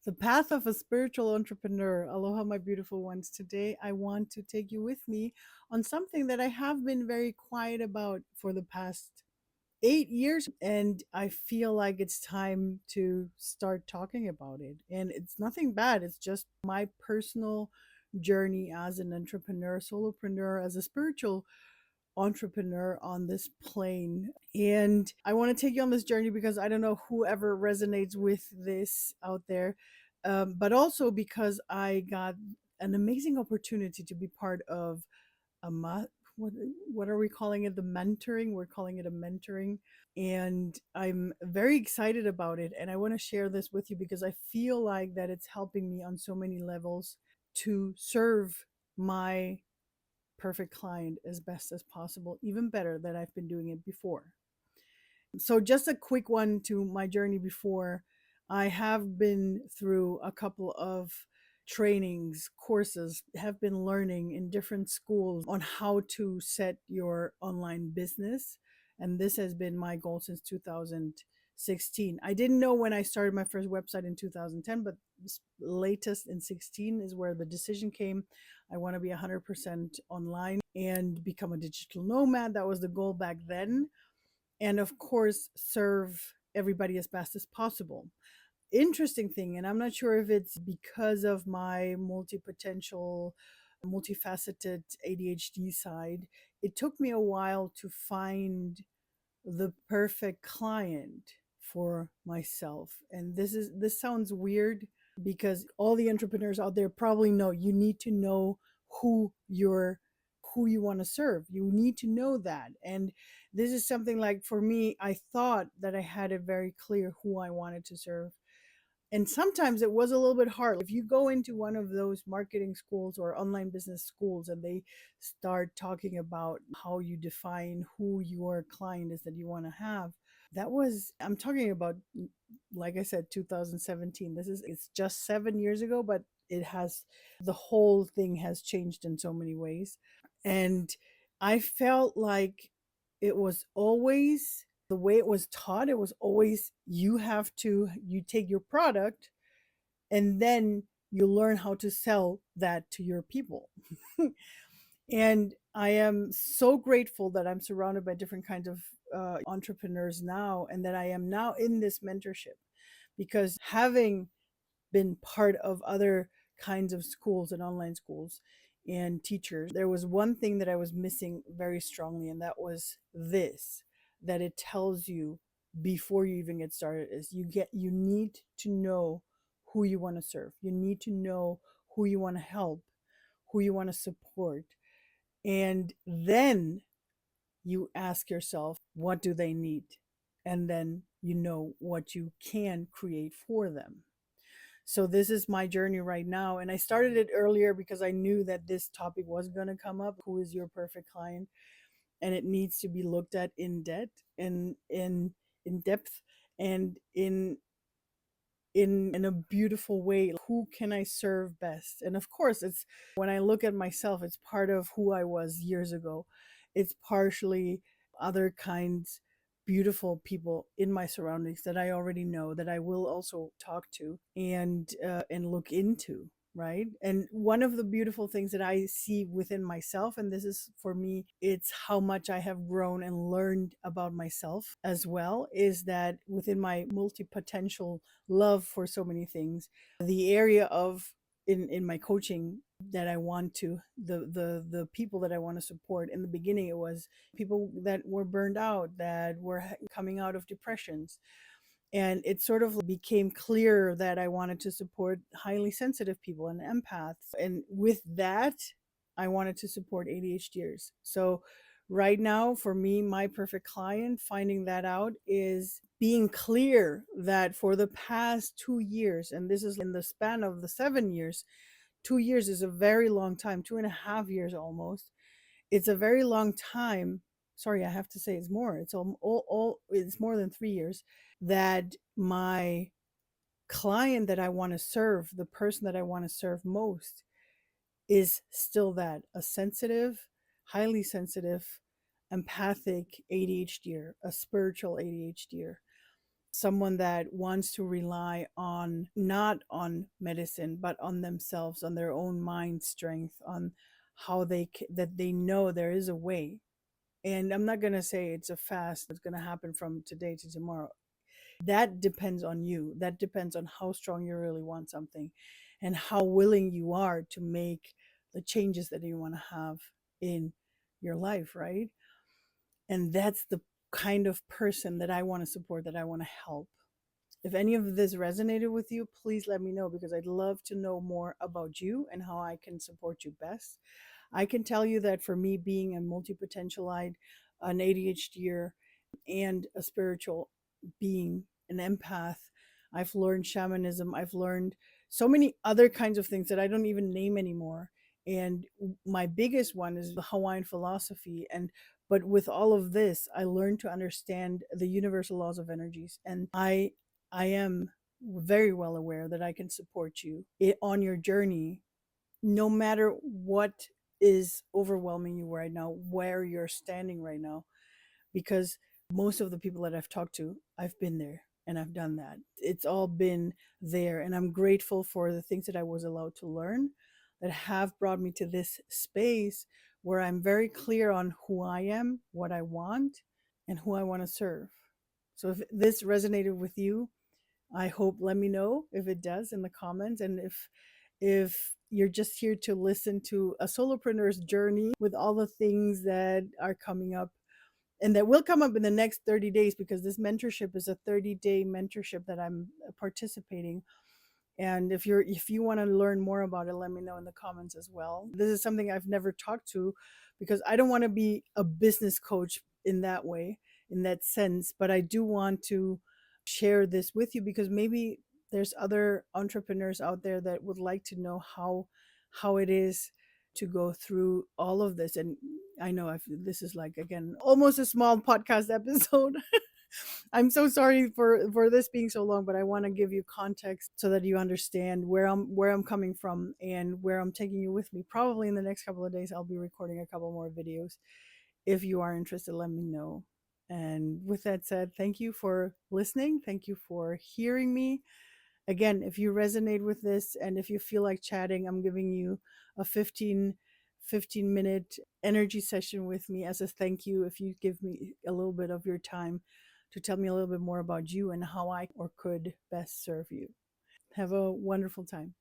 The path of a spiritual entrepreneur. Aloha, my beautiful ones. Today, I want to take you with me on something that I have been very quiet about for the past 8 years. And I feel like it's time to start talking about it. And it's nothing bad, it's just my personal journey as an entrepreneur, solopreneur, as a spiritual entrepreneur on this plane. And I want to take you on this journey because I don't know whoever resonates with this out there, but also because I got an amazing opportunity to be part of a what what are we calling it? The mentoring. We're calling it a mentoring, and I'm very excited about it. And I want to share this with you because I feel like that it's helping me on so many levels to serve my perfect client as best as possible, even better than I've been doing it before. So, just a quick one to my journey before. I have been through a couple of trainings, courses, have been learning in different schools on how to set your online business. And this has been my goal since 2016. I didn't know when I started my first website in 2010, but latest in 16 is where the decision came. I want to be 100% online and become a digital nomad. That was the goal back then, and of course serve everybody as best as possible. Interesting thing, and I'm not sure if it's because of my multi-potential, multifaceted ADHD side, it took me a while to find the perfect client for myself. And this sounds weird because all the entrepreneurs out there probably know you need to know who you're who you want to serve. You need to know that. And this is something like, for me, I thought that I had it very clear who I wanted to serve, and sometimes it was a little bit hard. If you go into one of those marketing schools or online business schools and they start talking about how you define who your client is that you want to have, that was, I'm talking about, like I said, 2017. It's just 7 years ago, but it has, the whole thing has changed in so many ways. And I felt like it was always the way it was taught. It was always, you take your product and then you learn how to sell that to your people. And I am so grateful that I'm surrounded by different kinds of entrepreneurs now, and that I am now in this mentorship, because having been part of other kinds of schools and online schools and teachers, there was one thing that I was missing very strongly, and that was this, that it tells you before you even get started is you need to know who you want to serve. You need to know who you want to help, who you want to support. And then you ask yourself, what do they need? And then you know what you can create for them. So this is my journey right now. And I started it earlier because I knew that this topic was going to come up. Who is your perfect client? And it needs to be looked at in depth and in depth and in a beautiful way. Who can I serve best? And of course, it's, when I look at myself, it's part of who I was years ago. It's partially other kinds, beautiful people in my surroundings that I already know, that I will also talk to and look into, right? And one of the beautiful things that I see within myself, and this is for me, it's how much I have grown and learned about myself as well, is that within my multi potential love for so many things, the area of, in my coaching, that I want to, the people that I want to support. In the beginning, it was people that were burned out, that were coming out of depressions, and it sort of became clear that I wanted to support highly sensitive people and empaths. And with that, I wanted to support ADHDers. So right now, for me, my perfect client, finding that out, is being clear that for the past 2 years, and this is in the span of the 7 years, 2 years is a very long time, 2.5 years almost. It's a very long time. Sorry, I have to say it's more. It's more than 3 years, that my client that I want to serve, the person that I want to serve most, is still that, a sensitive, highly sensitive, empathic ADHDer, a spiritual ADHDer. someone that wants to rely on not on medicine but on themselves, on their own mind strength, on how that they know there is a way. And I'm not going to say it's a fast that's going to happen from today to tomorrow. That depends on you. That depends on how strong you really want something and how willing you are to make the changes that you want to have in your life, right? And that's the kind of person that I want to support, that I want to help. If any of this resonated with you, please let me know, because I'd love to know more about you and how I can support you best. I can tell you that for me, being a multi-potentialite, an ADHDer, and a spiritual being, an empath, I've learned shamanism. I've learned so many other kinds of things that I don't even name anymore. And my biggest one is the Hawaiian philosophy. And but with all of this, I learned to understand the universal laws of energies. And I am very well aware that I can support you on your journey, no matter what is overwhelming you right now, where you're standing right now, because most of the people that I've talked to, I've been there and I've done that. It's all been there. And I'm grateful for the things that I was allowed to learn that have brought me to this space where I'm very clear on who I am, what I want, and who I want to serve. So if this resonated with you, I hope, let me know if it does in the comments. And if you're just here to listen to a solopreneur's journey with all the things that are coming up and that will come up in the next 30 days, because this mentorship is a 30-day mentorship that I'm participating. And if you want to learn more about it, let me know in the comments as well. This is something I've never talked to, because I don't want to be a business coach in that way, in that sense, but I do want to share this with you, because maybe there's other entrepreneurs out there that would like to know how it is to go through all of this. And I know this is like, again, almost a small podcast episode. I'm so sorry for this being so long, but I want to give you context so that you understand where I'm coming from and where I'm taking you with me. Probably in the next couple of days I'll be recording a couple more videos. If you are interested, let me know. And with that said, thank you for listening. Thank you for hearing me. Again, if you resonate with this and if you feel like chatting, I'm giving you a 15-minute energy session with me as a thank you, if you give me a little bit of your time to tell me a little bit more about you and how I or could best serve you. Have a wonderful time.